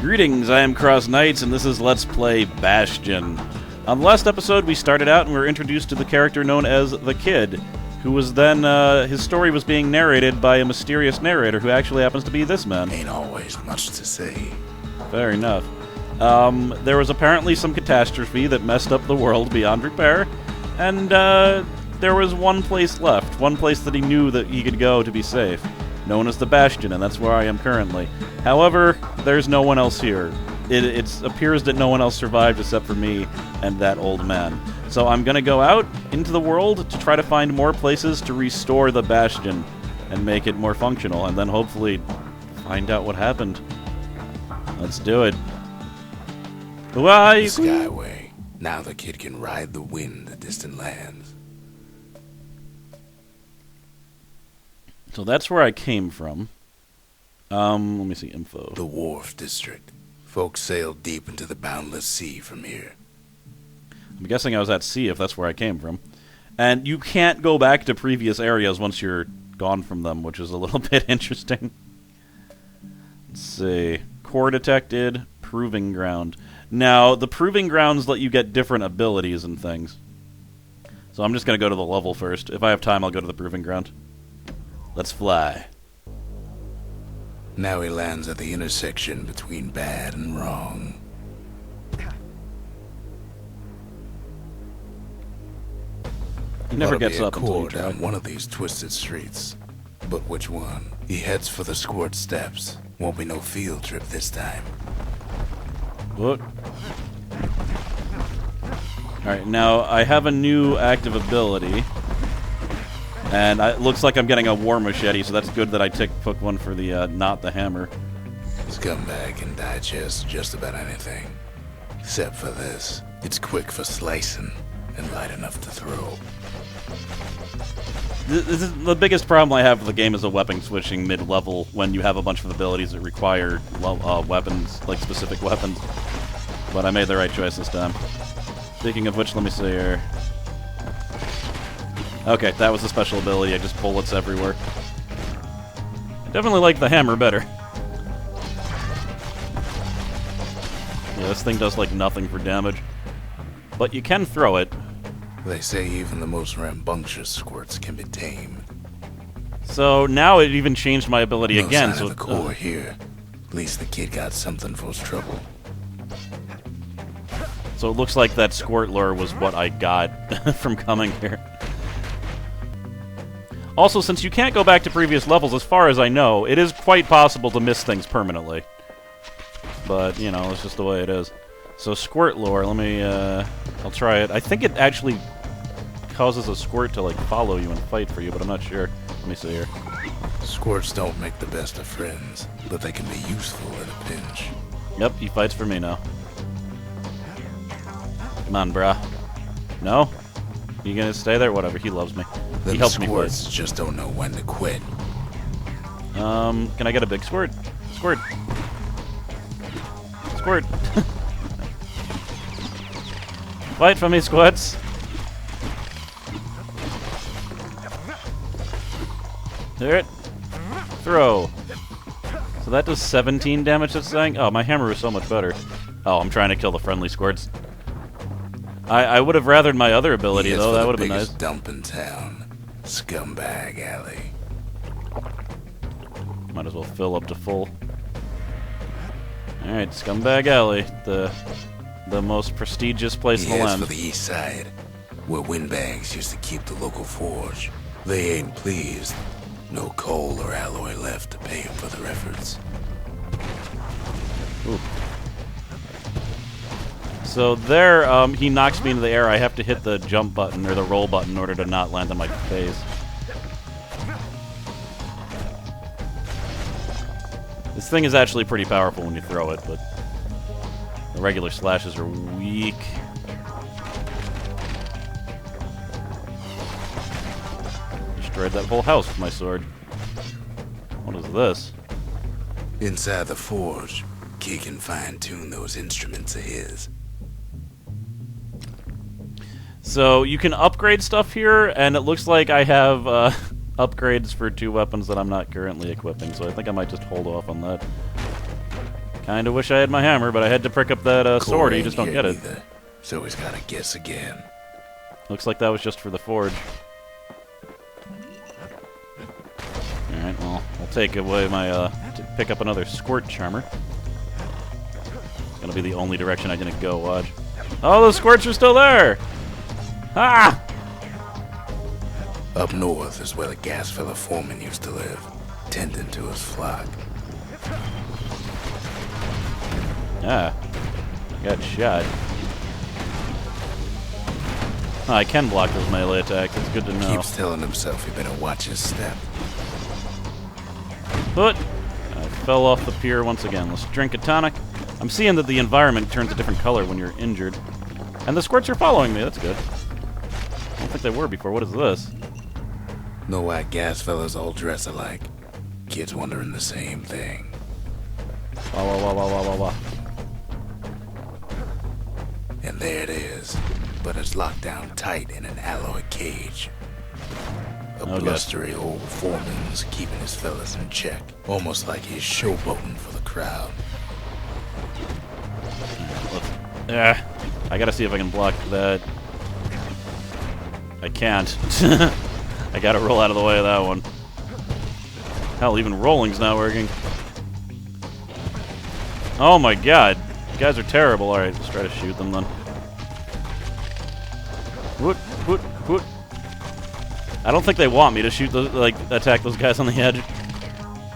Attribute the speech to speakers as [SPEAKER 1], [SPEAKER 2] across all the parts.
[SPEAKER 1] Greetings, I am CrossKnights, and this is Let's Play Bastion. On the last episode, we started out and we were introduced to the character known as the Kid, who was then, his story was being narrated by a mysterious narrator who actually happens to be this man.
[SPEAKER 2] Ain't always much to say.
[SPEAKER 1] Fair enough. There was apparently some catastrophe that messed up the world beyond repair, and, there was one place left, one place that he knew that he could go to be safe, known as the Bastion, and that's where I am currently. However, there's no one else here. It appears that no one else survived except for me and that old man. So I'm gonna go out into the world to try to find more places to restore the Bastion and make it more functional, and then hopefully find out what happened. Let's do it. Why?
[SPEAKER 2] The Skyway. Now the kid can ride the wind to distant lands.
[SPEAKER 1] So that's where I came from. Let me see info.
[SPEAKER 2] The Wharf District. Folks sail deep into the boundless sea from here.
[SPEAKER 1] I'm guessing I was at sea if that's where I came from. And you can't go back to previous areas once you're gone from them, which is a little bit interesting. Let's see. Core detected. Proving ground. Now, the proving grounds let you get different abilities and things. So I'm just going to go to the level first. If I have time, I'll go to the proving ground. Let's fly.
[SPEAKER 2] Now he lands at the intersection between bad and wrong.
[SPEAKER 1] He never gets up until you
[SPEAKER 2] Core
[SPEAKER 1] try.
[SPEAKER 2] down one of these twisted streets. But which one? He heads for the squirt steps. Won't be no field trip this time.
[SPEAKER 1] What? Alright, now I have a new active ability. And it looks like I'm getting a war machete, so that's good that I took one for the, not the hammer.
[SPEAKER 2] Scumbag can digest just about anything. Except for this. It's quick for slicing and light enough to throw.
[SPEAKER 1] This is the biggest problem I have with the game is the weapon switching mid-level when you have a bunch of abilities that require weapons, like specific weapons. But I made the right choice this time. Speaking of which, let me see here. Okay, that was a special ability. I just bullets everywhere. I definitely like the hammer better. Yeah, this thing does like nothing for damage. But you can throw it.
[SPEAKER 2] They say even the most rambunctious squirts can be tamed.
[SPEAKER 1] So now it even changed my ability
[SPEAKER 2] No
[SPEAKER 1] again.
[SPEAKER 2] sign
[SPEAKER 1] So
[SPEAKER 2] of the core here. At least the kid got something for his trouble.
[SPEAKER 1] So it looks like that squirt lure was what I got from coming here. Also, since you can't go back to previous levels, as far as I know, it is quite possible to miss things permanently. But, you know, it's just the way it is. So, squirt lure, let me, I'll try it. I think it actually causes a squirt to, like, follow you and fight for you, but I'm not sure. Let me see here.
[SPEAKER 2] Squirts don't make the best of friends, but they can be useful in a pinch.
[SPEAKER 1] Yep, he fights for me now. Come on, brah. No? You gonna stay there? Whatever, he loves me. He helps me fight.
[SPEAKER 2] Squirts just don't know when to quit.
[SPEAKER 1] Can I get a big squirt? Squirt. Squirt. Fight for me, squirts. There it. Throw. So that does 17 damage, that's saying? Oh, my hammer is so much better. Oh, I'm trying to kill the friendly squirts. I would have rathered my other ability, though. That would have been nice.
[SPEAKER 2] Dump in town. Scumbag Alley.
[SPEAKER 1] Might as well fill up to full. Alright, Scumbag Alley. The most prestigious place in the land.
[SPEAKER 2] For the east side, where windbags used to keep the local forge. They ain't pleased. No coal or alloy left to pay him for their efforts.
[SPEAKER 1] Ooh. So there, he knocks me into the air. I have to hit the jump button, or the roll button, in order to not land on my face. This thing is actually pretty powerful when you throw it, but the regular slashes are weak. Destroyed that whole house with my sword. What is this?
[SPEAKER 2] Inside the forge, Key can fine-tune those instruments of his.
[SPEAKER 1] So you can upgrade stuff here, and it looks like I have upgrades for 2 weapons that I'm not currently equipping, so I think I might just hold off on that. Kinda wish I had my hammer, but I had to pick up that sword. You just don't get it.
[SPEAKER 2] Either, so he's gotta guess again.
[SPEAKER 1] Looks like that was just for the forge. Alright, well, I'll take away my, to pick up another squirt charmer. It's gonna be the only direction I didn't go, watch. Oh, those squirts are still there! Ah!
[SPEAKER 2] Up north is where the gas fella foreman used to live, tending to his flock.
[SPEAKER 1] Ah. Got shot. Oh, I can block those melee attacks. It's good to know.
[SPEAKER 2] Keeps telling himself he better watch his step.
[SPEAKER 1] But I fell off the pier once again. Let's drink a tonic. I'm seeing that the environment turns a different color when you're injured. And the squirts are following me. That's good. I don't think they were before. What is this?
[SPEAKER 2] Know why gas fellas all dress alike? Kids wondering the same thing.
[SPEAKER 1] Wah, wah, wah, wah, wah, wah, wah.
[SPEAKER 2] And there it is, but it's locked down tight in an alloy cage. A blustery old foreman's keeping his fellas in check, almost like he's showboating for the crowd.
[SPEAKER 1] I gotta see if I can block that. I can't. I gotta roll out of the way of that one. Hell, even rolling's not working. Oh my god. You guys are terrible. Alright, let's try to shoot them then. Whoot, whoot, whoot. I don't think they want me to shoot those, like, attack those guys on the edge.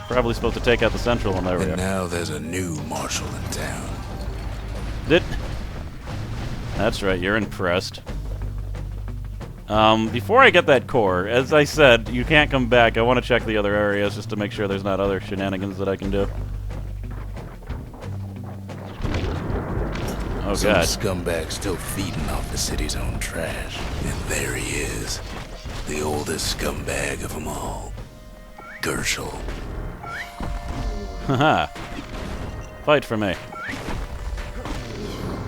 [SPEAKER 1] Probably supposed to take out the central one. There we go.
[SPEAKER 2] And now there's a new marshal in town.
[SPEAKER 1] That's right, you're impressed. Before I get that core, as I said, you can't come back. I want to check the other areas just to make sure there's not other shenanigans that I can do. Oh,
[SPEAKER 2] Some
[SPEAKER 1] God.
[SPEAKER 2] scumbag still feeding off the city's own trash. And there he is. The oldest scumbag of them all. Gershel.
[SPEAKER 1] Haha. Fight for me.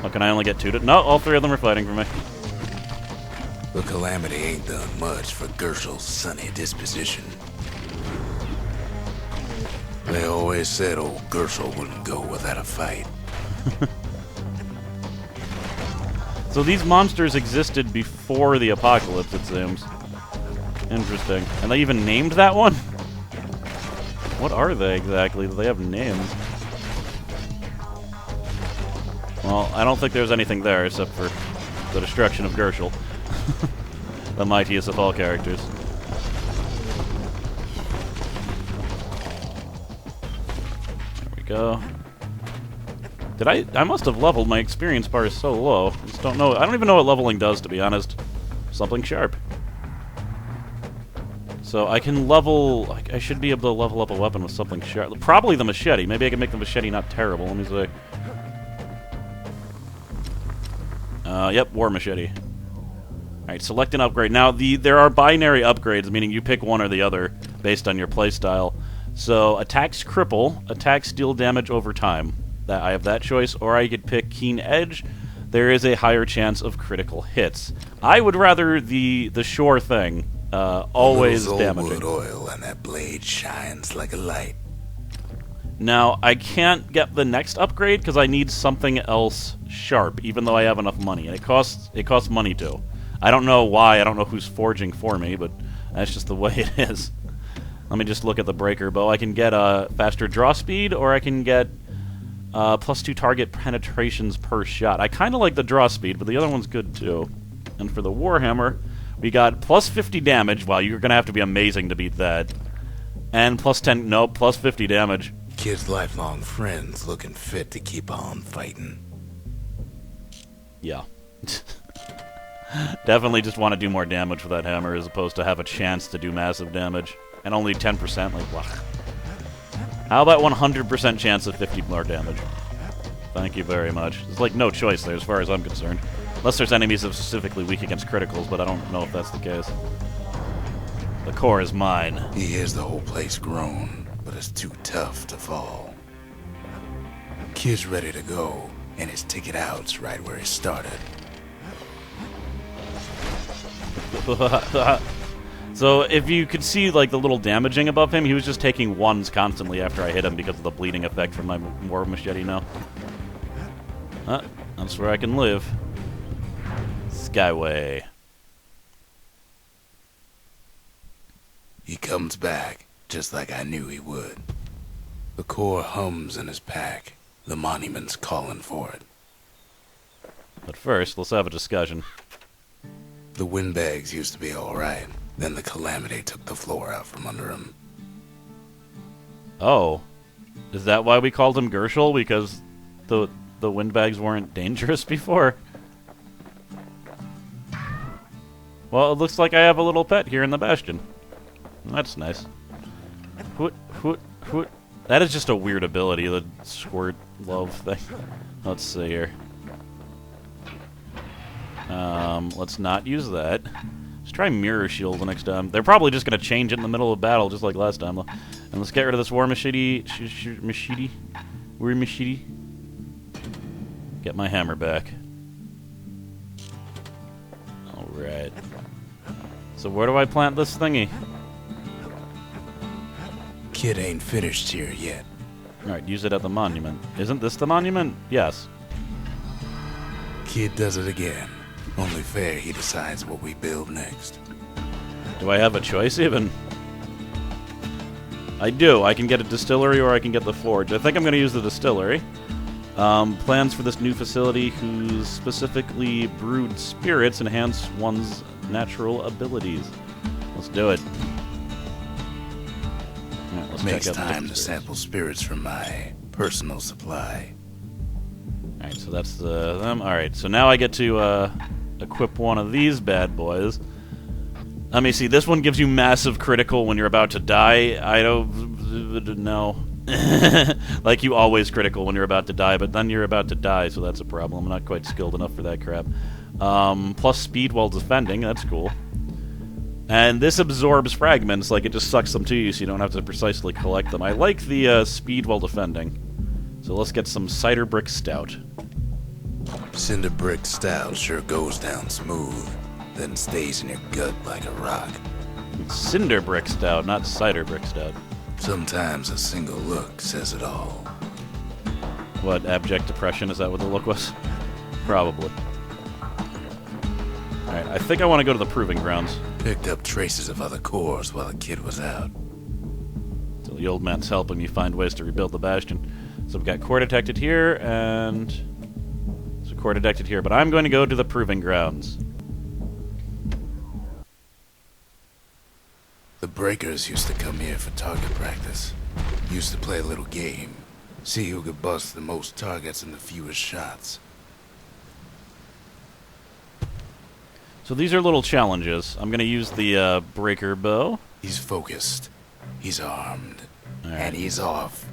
[SPEAKER 1] Oh, can I only get two to... No, all three of them are fighting for me.
[SPEAKER 2] The Calamity ain't done much for Gershel's sunny disposition. They always said old Gershel wouldn't go without a fight.
[SPEAKER 1] So these monsters existed before the apocalypse, it seems. Interesting. And they even named that one? What are they exactly? Do they have names? Well, I don't think there's anything there except for the destruction of Gershel. The mightiest of all characters. There we go. I must have leveled. My experience bar is so low. I just don't know. I don't even know what leveling does, to be honest. Something sharp. So I can level... I should be able to level up a weapon with something sharp. Probably the machete. Maybe I can make the machete not terrible. Let me see. Yep, war machete. Alright, select an upgrade. Now, there are binary upgrades, meaning you pick one or the other based on your playstyle. So, attacks cripple, attacks deal damage over time. I have that choice, or I could pick Keen Edge. There is a higher chance of critical hits. I would rather the sure thing, always damaging.
[SPEAKER 2] Wood oil and that blade shines like a light.
[SPEAKER 1] Now, I can't get the next upgrade because I need something else sharp, even though I have enough money, and it costs money too. I don't know why, I don't know who's forging for me, but that's just the way it is. Let me just look at the breaker bow. I can get faster draw speed, or I can get +2 target penetrations per shot. I kind of like the draw speed, but the other one's good too. And for the Warhammer, we got +50 damage. Wow, you're going to have to be amazing to beat that. And +10, no, +50 damage.
[SPEAKER 2] Kid's lifelong friends looking fit to keep on fighting.
[SPEAKER 1] Yeah. Definitely just want to do more damage with that hammer as opposed to have a chance to do massive damage. And only 10%, like, wow. How about 100% chance of 50 more damage? Thank you very much. There's like no choice there as far as I'm concerned. Unless there's enemies that are specifically weak against criticals, but I don't know if that's the case. The core is mine.
[SPEAKER 2] He hears the whole place groan, but it's too tough to fall. Kid's ready to go, and his ticket out's right where he started.
[SPEAKER 1] It's So if you could see like the little damaging above him, he was just taking ones constantly after I hit him because of the bleeding effect from my war machete now. That's where I can live. Skyway.
[SPEAKER 2] He comes back, just like I knew he would. The core hums in his pack. The monument's calling for it.
[SPEAKER 1] But first, let's have a discussion.
[SPEAKER 2] The windbags used to be alright. Then the calamity took the floor out from under him.
[SPEAKER 1] Oh. Is that why we called him Gershel? Because the windbags weren't dangerous before? Well, it looks like I have a little pet here in the Bastion. That's nice. Hoot, hoot, hoot. That is just a weird ability, the squirt love thing. Let's see here. Let's not use that. Let's try Mirror Shield the next time. They're probably just going to change it in the middle of battle, just like last time. And let's get rid of this War Machete. War Machete. Get my hammer back. Alright. So where do I plant this thingy?
[SPEAKER 2] Kid ain't finished here yet.
[SPEAKER 1] Alright, use it at the monument. Isn't this the monument? Yes.
[SPEAKER 2] Kid does it again. Only fair he decides what we build next.
[SPEAKER 1] Do I have a choice even? I do. I can get a distillery or I can get the forge. I think I'm going to use the distillery. Plans for this new facility whose specifically brewed spirits enhance one's natural abilities. Let's do it. Right, let's
[SPEAKER 2] Makes
[SPEAKER 1] check out
[SPEAKER 2] time to sample spirits from my personal supply.
[SPEAKER 1] Alright, so that's them. Alright, so now I get to equip one of these bad boys. Let me see. This one gives you massive critical when you're about to die. I don't know. Like you always critical when you're about to die, but then you're about to die, so that's a problem. I'm not quite skilled enough for that crap. Plus speed while defending. That's cool. And this absorbs fragments, like it just sucks them to you so you don't have to precisely collect them. I like the speed while defending. So let's get some Cider Brick Stout.
[SPEAKER 2] Cinder Brick Stout sure goes down smooth, then stays in your gut like a rock.
[SPEAKER 1] Cinder Brick Stout, not Cider Brick Stout.
[SPEAKER 2] Sometimes a single look says it all.
[SPEAKER 1] What, abject depression? Is that what the look was? Probably. Alright, I think I want to go to the Proving Grounds.
[SPEAKER 2] Picked up traces of other cores while the kid was out.
[SPEAKER 1] So the old man's helping me find ways to rebuild the Bastion. So we've got core detected here, and... so core detected here, but I'm going to go to the Proving Grounds.
[SPEAKER 2] The Breakers used to come here for target practice. Used to play a little game. See who could bust the most targets and the fewest shots.
[SPEAKER 1] So these are little challenges. I'm going to use the breaker bow.
[SPEAKER 2] He's focused. He's armed.
[SPEAKER 1] All right.
[SPEAKER 2] And he's off.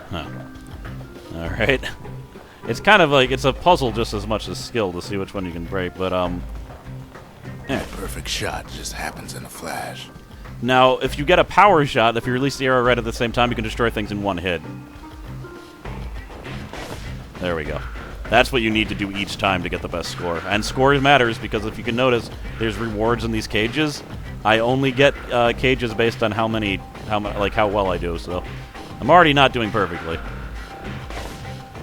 [SPEAKER 1] Huh. Alright. It's kind of like, it's a puzzle just as much as skill to see which one you can break, but,
[SPEAKER 2] That perfect shot just happens in a flash.
[SPEAKER 1] Now, if you get a power shot, if you release the arrow right at the same time, you can destroy things in one hit. There we go. That's what you need to do each time to get the best score. And score matters because if you can notice, there's rewards in these cages. I only get cages based on how well I do, so I'm already not doing perfectly.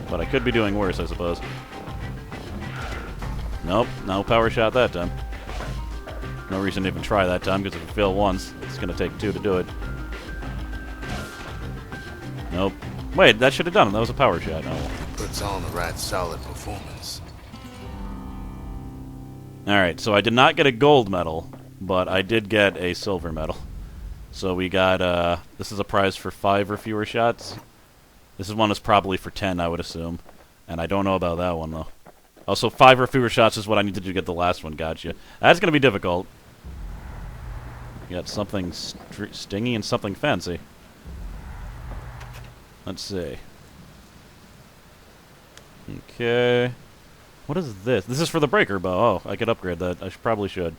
[SPEAKER 1] But I could be doing worse, I suppose. Nope, no power shot that time. No reason to even try that time, because if you fail once, it's going to take two to do it. Nope. Wait, that should have done it. That was a power shot. No.
[SPEAKER 2] Puts on the right solid performance.
[SPEAKER 1] Alright, so I did not get a gold medal, but I did get a silver medal. So we got, this is a prize for 5 or fewer shots. This one is probably for 10, I would assume. And I don't know about that one, though. Also, 5 or fewer shots is what I need to do to get the last one. Gotcha. That's going to be difficult. You got something stingy and something fancy. Let's see. Okay. What is this? This is for the breaker bow. Oh, I could upgrade that. I probably should.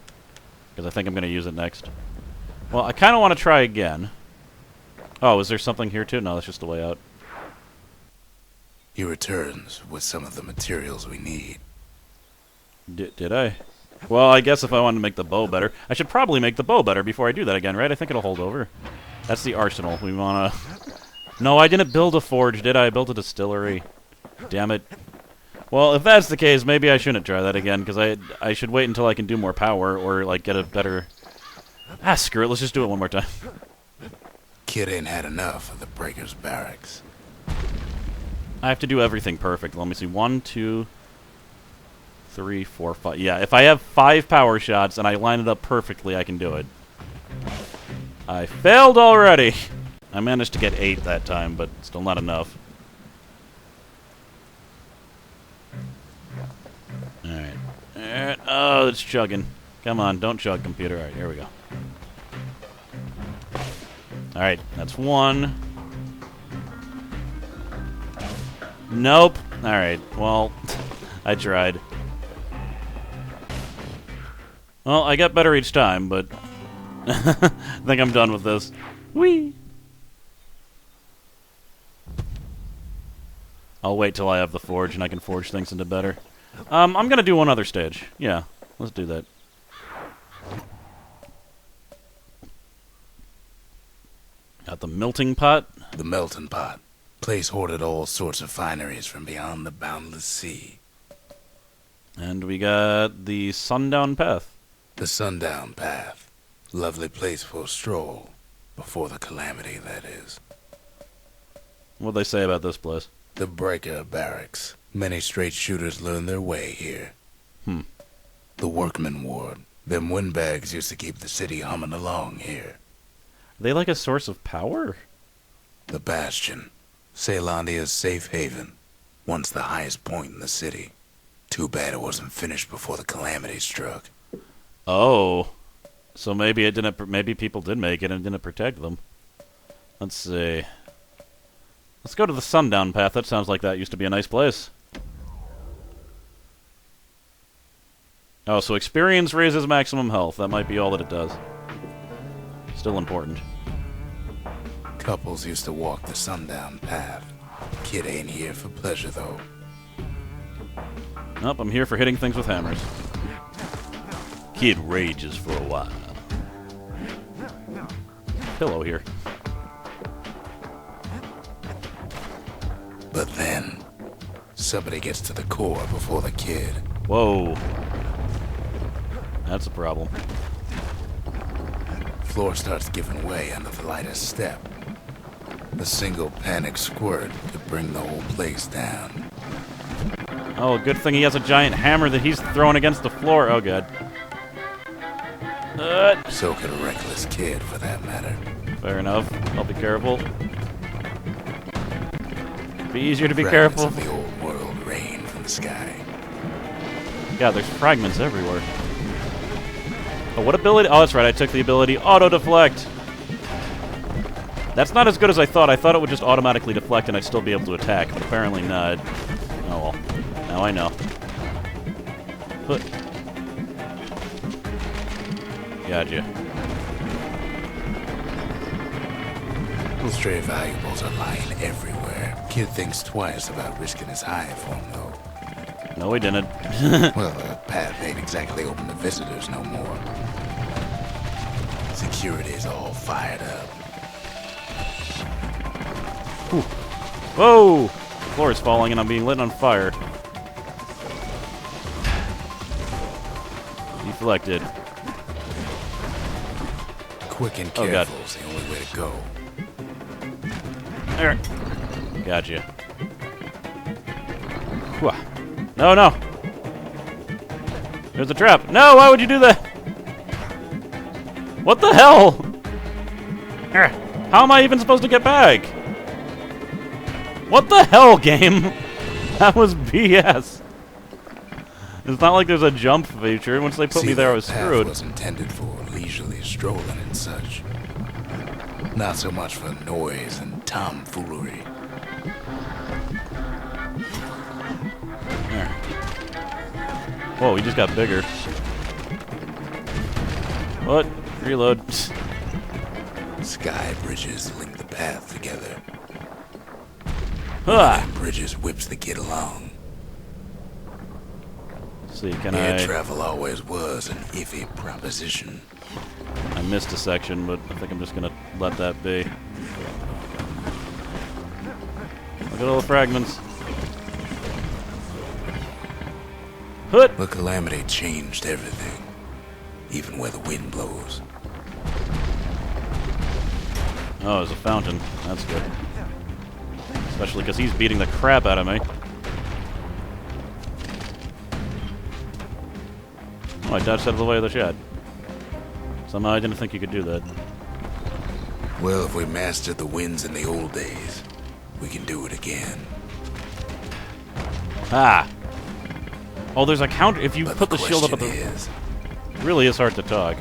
[SPEAKER 1] Because I think I'm going to use it next. Well, I kind of want to try again. Oh, is there something here too? No, that's just the way out.
[SPEAKER 2] He returns with some of the materials we need.
[SPEAKER 1] Did I? Well, I guess if I wanted to make the bow better, I should probably make the bow better before I do that again, right? I think it'll hold over. That's the arsenal. We wanna... No, I didn't build a forge, did I? I built a distillery. Damn it. Well, if that's the case, maybe I shouldn't try that again, because I should wait until I can do more power, or, like, get a better... Ah, screw it. Let's just do it one more time.
[SPEAKER 2] Kid ain't had enough of the Breaker's barracks.
[SPEAKER 1] I have to do everything perfect. Let me see. 1, 2... 3, 4, 5. Yeah, if I have 5 power shots and I line it up perfectly, I can do it. I failed already! I managed to get 8 that time, but still not enough. Alright. Oh, it's chugging. Come on, don't chug, computer. Alright, here we go. Alright, that's 1. Nope. Alright, well, I tried. Well, I get better each time, but I think I'm done with this. Whee! I'll wait till I have the forge and I can forge things into better. I'm gonna do one other stage. Yeah, let's do that. Got the melting pot.
[SPEAKER 2] The melting pot. Place hoarded all sorts of fineries from beyond the boundless sea.
[SPEAKER 1] And we got the sundown path.
[SPEAKER 2] The Sundown Path. Lovely place for a stroll. Before the calamity, that is.
[SPEAKER 1] What'd they say about this place?
[SPEAKER 2] The Breaker Barracks. Many straight shooters learn their way here. The Workman Ward. Them windbags used to keep the city humming along here.
[SPEAKER 1] Are they like a source of power?
[SPEAKER 2] The Bastion. Ceylandia's safe haven. Once the highest point in the city. Too bad it wasn't finished before the calamity struck.
[SPEAKER 1] Oh, so maybe it didn't. Maybe people did make it and didn't protect them. Let's see. Let's go to the sundown path. That sounds like that used to be a nice place. Oh, so experience raises maximum health. That might be all that it does. Still important.
[SPEAKER 2] Couples used to walk the Sundown Path. Kid ain't here for pleasure, though.
[SPEAKER 1] Nope, I'm here for hitting things with hammers. Kid rages for a while. Pillow here.
[SPEAKER 2] But then, somebody gets to the core before the kid.
[SPEAKER 1] Whoa. That's a problem.
[SPEAKER 2] Floor starts giving way under the lightest step. A single panic squirt could bring the whole place down.
[SPEAKER 1] Oh, good thing he has a giant hammer that he's throwing against the floor. Oh, God.
[SPEAKER 2] So could a reckless kid, for that matter.
[SPEAKER 1] Fair enough. I'll be careful. Be easier to be
[SPEAKER 2] Fragments
[SPEAKER 1] careful.
[SPEAKER 2] of the old world rain from the sky.
[SPEAKER 1] Yeah, there's fragments everywhere. Oh, what ability? Oh, that's right. I took the ability auto-deflect. That's not as good as I thought. I thought it would just automatically deflect and I'd still be able to attack, but apparently not. Oh, well. Now I know. Put. Gotcha.
[SPEAKER 2] Those stray valuables are lying everywhere. Kid thinks twice about risking his hide for them, though.
[SPEAKER 1] No, he didn't.
[SPEAKER 2] Well, the path ain't exactly open to visitors no more. Security's all fired up.
[SPEAKER 1] Whew. Whoa! The floor is falling and I'm being lit on fire. Deflected.
[SPEAKER 2] Quick and
[SPEAKER 1] Oh, God.
[SPEAKER 2] careful is the only way to go.
[SPEAKER 1] There. Gotcha. Whew. No, no. There's a trap. No, why would you do that? What the hell? How am I even supposed to get back? What the hell, game? That was BS. It's not like there's a jump feature. Once they put me there, I was
[SPEAKER 2] the path
[SPEAKER 1] screwed.
[SPEAKER 2] was intended for leisurely strolling and such. Not so much for noise and tomfoolery.
[SPEAKER 1] There. Whoa, he just got bigger. What? Reload.
[SPEAKER 2] Sky bridges link the path together.
[SPEAKER 1] Huh.
[SPEAKER 2] And Bridges whips the kid along.
[SPEAKER 1] Let's see, can
[SPEAKER 2] Air
[SPEAKER 1] I...
[SPEAKER 2] travel always was an iffy proposition.
[SPEAKER 1] I missed a section, but I think I'm just gonna let that be. Look at all the fragments. Hoot!
[SPEAKER 2] The calamity changed everything, even where the wind blows.
[SPEAKER 1] Oh, there's a fountain. That's good. Especially because he's beating the crap out of me. Oh, I dodged out of the way of the shot. Somehow I didn't think you could do that.
[SPEAKER 2] Well, if we mastered the winds in the old days, we can do it again.
[SPEAKER 1] Ah! Oh, there's a counter. If you
[SPEAKER 2] But
[SPEAKER 1] put the shield up at the...
[SPEAKER 2] is,
[SPEAKER 1] It really is hard to talk.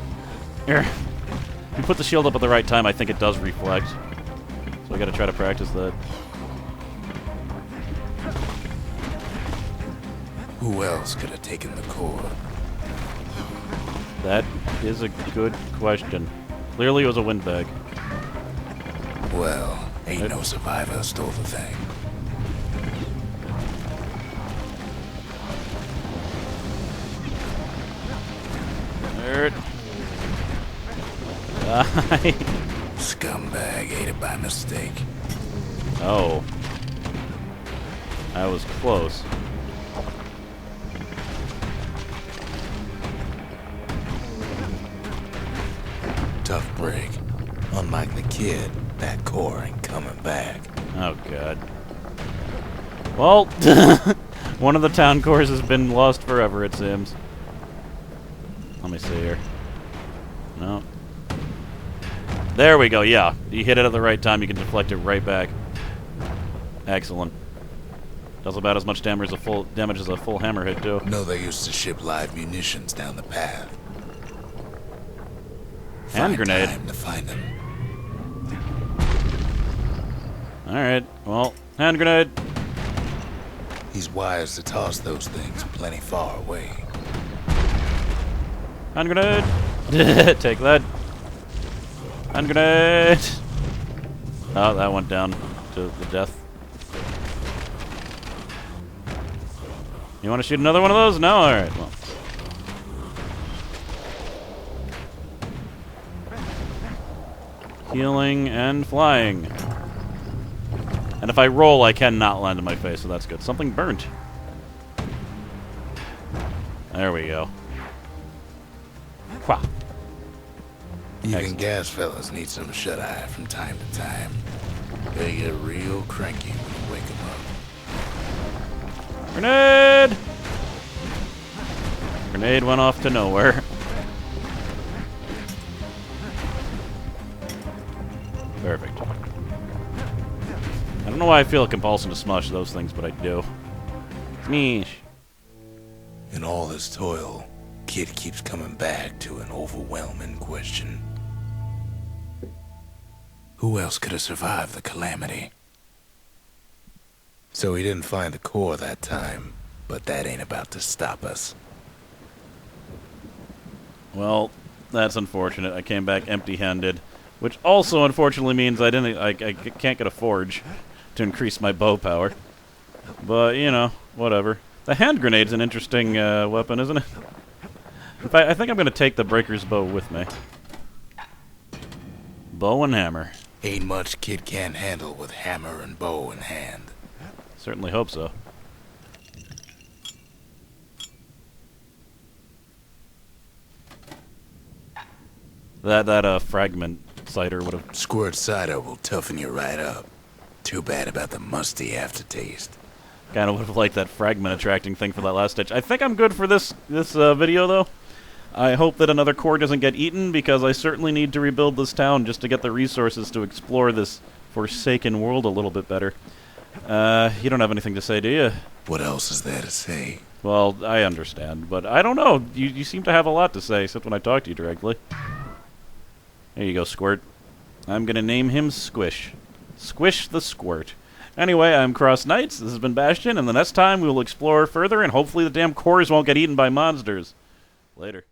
[SPEAKER 1] Here. If you put the shield up at the right time, I think it does reflect. So I gotta try to practice that.
[SPEAKER 2] who else could have taken the core?
[SPEAKER 1] That is a good question. Clearly it was a windbag.
[SPEAKER 2] Well, ain't no survivor stole the thing.
[SPEAKER 1] Nerd. Die.
[SPEAKER 2] Scumbag ate it by mistake.
[SPEAKER 1] Oh. I was close.
[SPEAKER 2] Tough break. Unlike the kid, that core ain't coming back.
[SPEAKER 1] Oh, God. Well, one of the town cores has been lost forever, it seems. Let me see here. No. There we go, yeah. You hit it at the right time, you can deflect it right back. Excellent. Does about as much damage as a full hammer hit, too.
[SPEAKER 2] No, they used to ship live munitions down the path.
[SPEAKER 1] Hand grenade.
[SPEAKER 2] Time to find them.
[SPEAKER 1] Alright, well, hand grenade.
[SPEAKER 2] He's wise to toss those things plenty far away.
[SPEAKER 1] Hand grenade. Take that. Hand grenade. Oh, that went down to the death. You want to shoot another one of those? No? Alright, well. Healing and flying. And if I roll, I cannot land in my face, so that's good. Something burnt. There we go. Wha.
[SPEAKER 2] Even
[SPEAKER 1] Excellent.
[SPEAKER 2] gas fellas need some shut-eye from time to time. They get real cranky when you wake them up.
[SPEAKER 1] Grenade! Grenade went off to nowhere. Perfect. I don't know why I feel a compulsion to smush those things, but I do. Smeesh.
[SPEAKER 2] In all this toil, Kid keeps coming back to an overwhelming question. Who else could have survived the calamity? So he didn't find the core that time, but that ain't about to stop us.
[SPEAKER 1] Well, that's unfortunate. I came back empty-handed, which also unfortunately means I can't get a forge to increase my bow power. But, you know, whatever. The hand grenade's an interesting weapon, isn't it? In fact, I think I'm going to take the breaker's bow with me. Bow and hammer.
[SPEAKER 2] Ain't much Kid can't handle with hammer and bow in hand.
[SPEAKER 1] Certainly hope so. That fragment cider would have...
[SPEAKER 2] Squirt cider will toughen you right up. Too bad about the musty aftertaste.
[SPEAKER 1] Kind of would have liked that fragment attracting thing for that last stitch. I think I'm good for this video, though. I hope that another core doesn't get eaten, because I certainly need to rebuild this town just to get the resources to explore this forsaken world a little bit better. You don't have anything to say, do you?
[SPEAKER 2] What else is there to say?
[SPEAKER 1] Well, I understand, but I don't know. You seem to have a lot to say, except when I talk to you directly. There you go, Squirt. I'm gonna name him Squish. Squish the Squirt. Anyway, I'm CrossKnights, this has been Bastion, and the next time we will explore further, and hopefully the damn cores won't get eaten by monsters. Later.